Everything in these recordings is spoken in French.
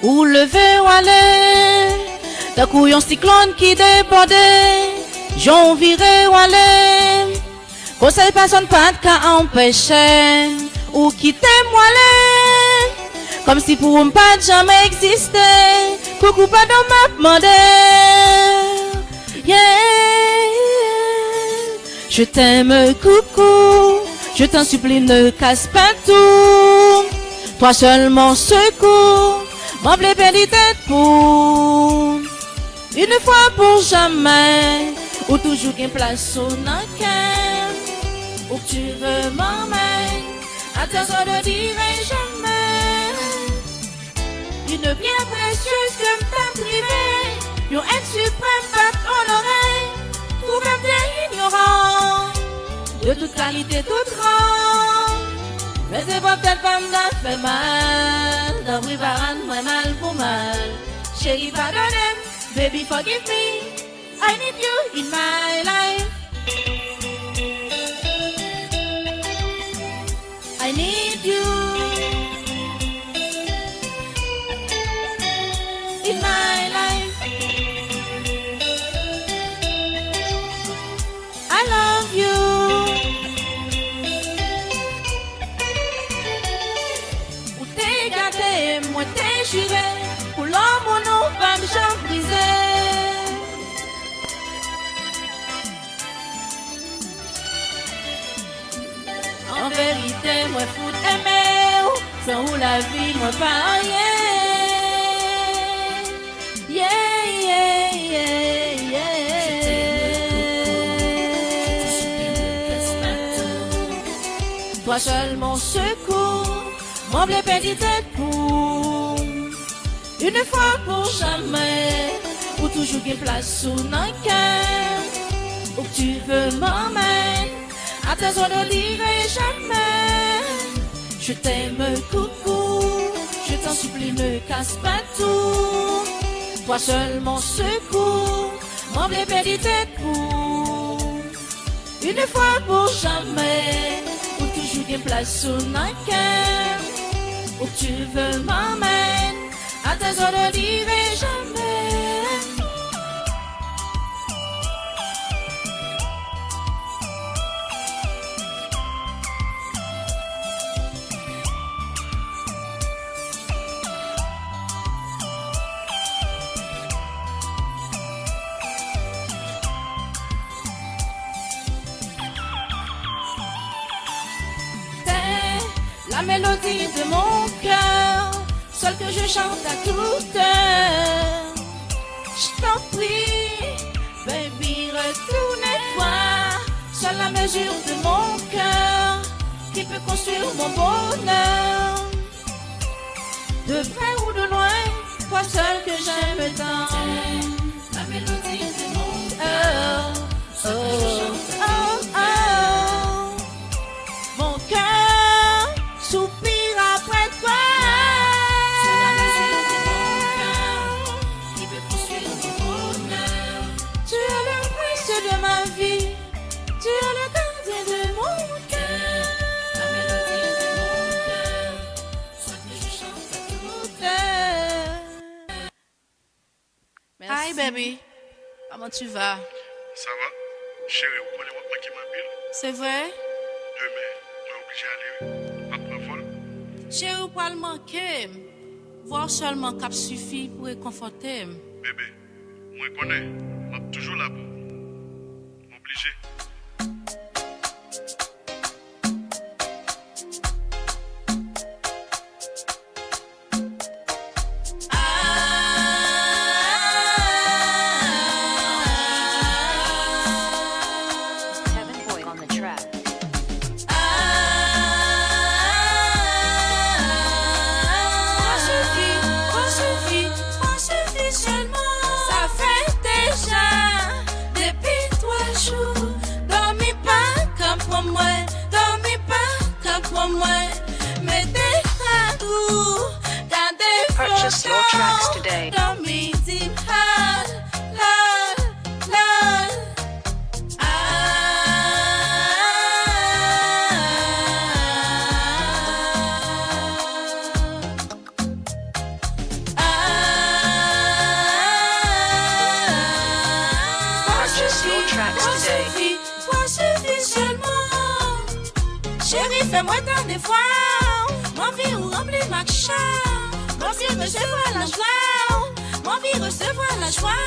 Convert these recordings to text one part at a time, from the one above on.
Où le vent aller, d'un coup un cyclone qui débordait, j'en virais aller. Conseil personne pas de cas empêcher, ou quitter moi aller. Comme si pour un pas jamais exister, coucou pas dans ma demandé. Yeah, je t'aime coucou, je t'en supplie ne casse pas tout. Toi seulement secours, m'emblée perdu tête pour une fois pour jamais, ou toujours qu'une place au nankin, où tu veux m'emmener, attention de dire jamais, une bien précieuse que m't'a privé, yon être suprême pas honoré, pour même t'es ignorant, de toute qualité, toute rang. Mais c'est pas peut-être pas m'd'a fait mal, dans oui baran, moi mal pour mal. Chérie, pardonne, baby forgive me, I need you in my life. I need you in my life. I love you. Moi t'ai juré, pour l'homme nous va me chambriser. En vérité, moi fou d'aimer, sans où la vie moi pas rien. Yeah, yeah, yeah, yeah. Toi seul mon secours, mon blé perdu tête pour une fois pour jamais, ou toujours une place sous un cœur, où tu veux m'emmener, attention de dire jamais, je t'aime coucou, je t'en supplie ne casse pas tout, toi seul mon secours, mon blé perdu tête pour une fois pour jamais, ou toujours une place sous un cœur, où tu veux m'emmener, attention de dire jamais. T'es la mélodie de mon cœur, seul que je chante à toute heure. Je t'en prie, baby, retourne-toi. Seule la mesure de mon cœur qui peut construire mon bonheur. De près ou de loin, toi seul que j'aime tant. La mélodie de mon cœur, seul que je chante à toute heure. Mon cœur soupire après toi. De ma vie, tu es le gardien de mon cœur, la mélodie de mon cœur, soit que je chante à toute heure. Hi baby, comment tu vas? Ça va? Chérie, vous connaissez moi qui m'appelle? C'est vrai? Demain, on est obligé d'aller après vol. Chérie, ou pas le manquer, voir seulement cap suffit pour réconforter. Bébé, moi je connais, je suis toujours là pour obligé. Purchase your tracks today. fais-moi tant des fois. Mon vie ou remplit ma chambre. Mon vie recevoir la joie. Mon vie recevoir la joie.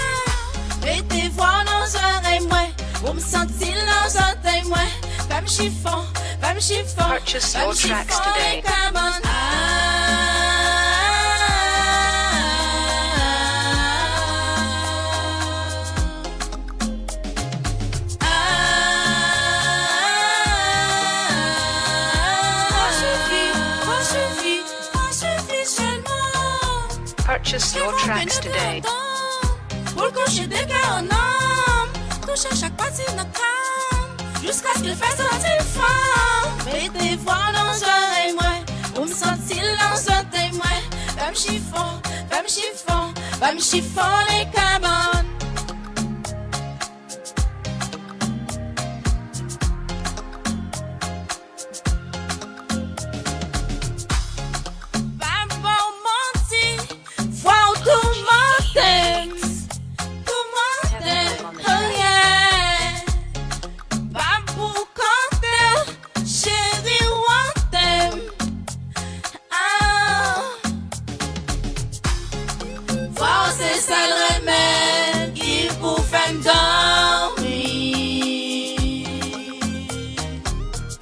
Mettez voix dans un oreille, moi. Vous me sentez dans un oreille, moi. Femme chiffon, femme chiffon. Purchase your tracks today. Come on. Purchase your tracks today. Pour coucher des cœurs en homme, toucher chaque partie de notre âme, jusqu'à ce qu'il fasse sortir fort. Mettez voix dans un oreille, moi, vous me sentez dans un témoin. Femme chiffon, femme chiffon, femme chiffon les cabanes.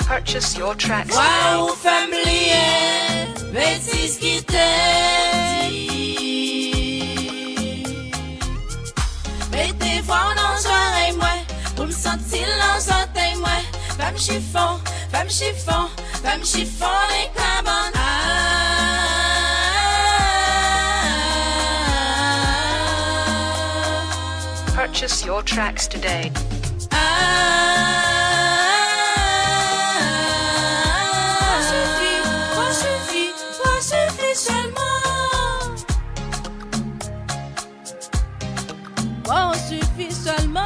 Purchase your tracks Wow, today. familier, bêtise qui t'aime. Mettez voix dans un oreille, moi, vous me sentez dans un témoin. Femme chiffon, femme chiffon, femme chiffon les cabanes. Purchase your tracks today. Bon, suffit seulement.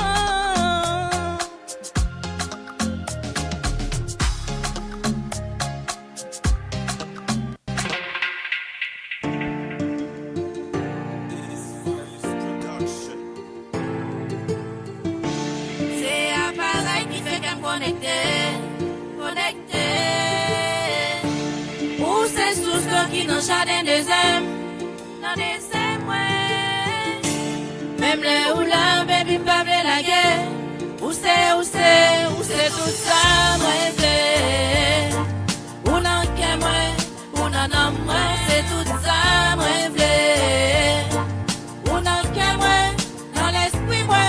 C'est appareil qui fait qu'elle me connecter. Ou c'est sous ce qui dans jardin des aimes, dans des aimes, ouais. Même les ou la baby pas la guerre. Où c'est tout ça, rêver. Ou non qu'à moi, ou non moi, c'est tout ça, rêver. Ou non qu'à moi, dans l'esprit, moi.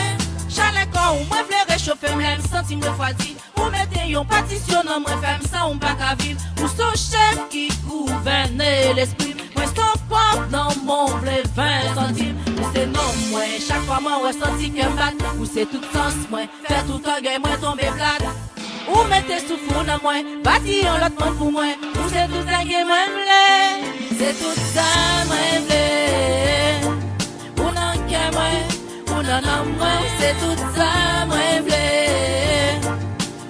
Chalet corps, ou moi, v'lais réchauffer, même senti me refroidi. Ou mettez yon partition, non, moi, femme, ça, on pas qu'à vivre. Ou son chef qui gouverne l'esprit. Moi, son pop, dans mon blé 20 centimes. Ou c'est non, moi, chaque fois, moi, ouais, senti que mal. Ou c'est tout sens, moi, faire tout orgueil, moi, tomber plate. Ou mettez sous fou, dans moi, bâtir l'autre monde pour moi. Ou c'est tout ça qui moi, m'lait. C'est tout ça, moi, m'lait. Ou non, qu'à moi, ou non, moi, c'est tout ça, moi, m'lait.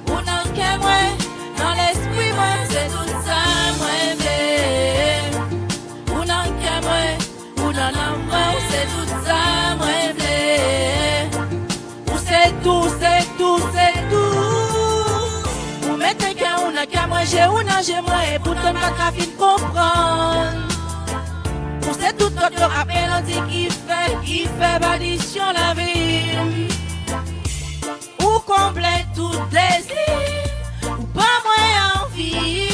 Ou non, qu'à moi, dans l'esprit, moi, c'est tout ça, moi, m'lait. Ou non, qu'à moi, ou non, moi, c'est tout ça, moi, m'lait. Ou c'est tout. Ou mettez qu'à ou non, qu'à moi, j'ai ou non, j'ai moi, et pourtant, pas qu'à fin comprendre. Ou c'est tout notre rappel, on dit qui fait addition la vie. Ou complète tout désir, ou pas moins envie.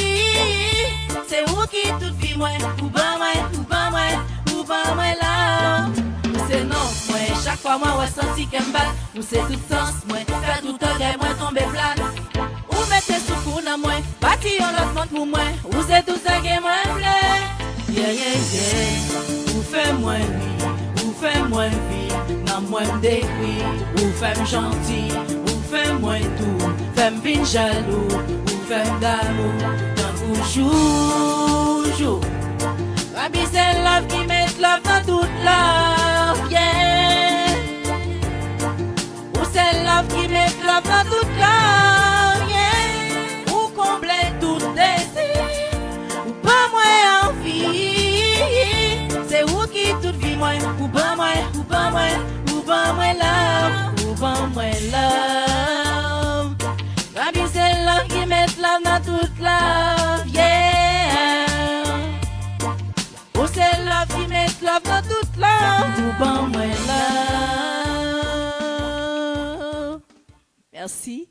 C'est où qui tout vit moins, ou pas moins là. Ou c'est non, moi, chaque fois moi, ouais, senti qu'elle me bat. Ou c'est tout sens, moi, faire tout un gars, moi, tomber plat. Ou mettez sous fou dans moi, bâtir l'autre monde pour moi. Ou c'est tout ça qui moi plaît. Yeah. Ou fais-moi vie, ou fais-moi vie, dans moi décrit, ou fais-moi gentil, ou fais-moi tout, fais-moi bien jaloux, ou fais-moi d'amour, dans jour. Rabbi c'est love qui met love dans toute love, yeah. Ou c'est love qui met love dans toute love, yeah. Ou comblait tout désir, ou pas moins envie. C'est où qui tout vit moins, ou pas moins love. Rabbi c'est love qui met love dans toute love. ban moi là. Merci.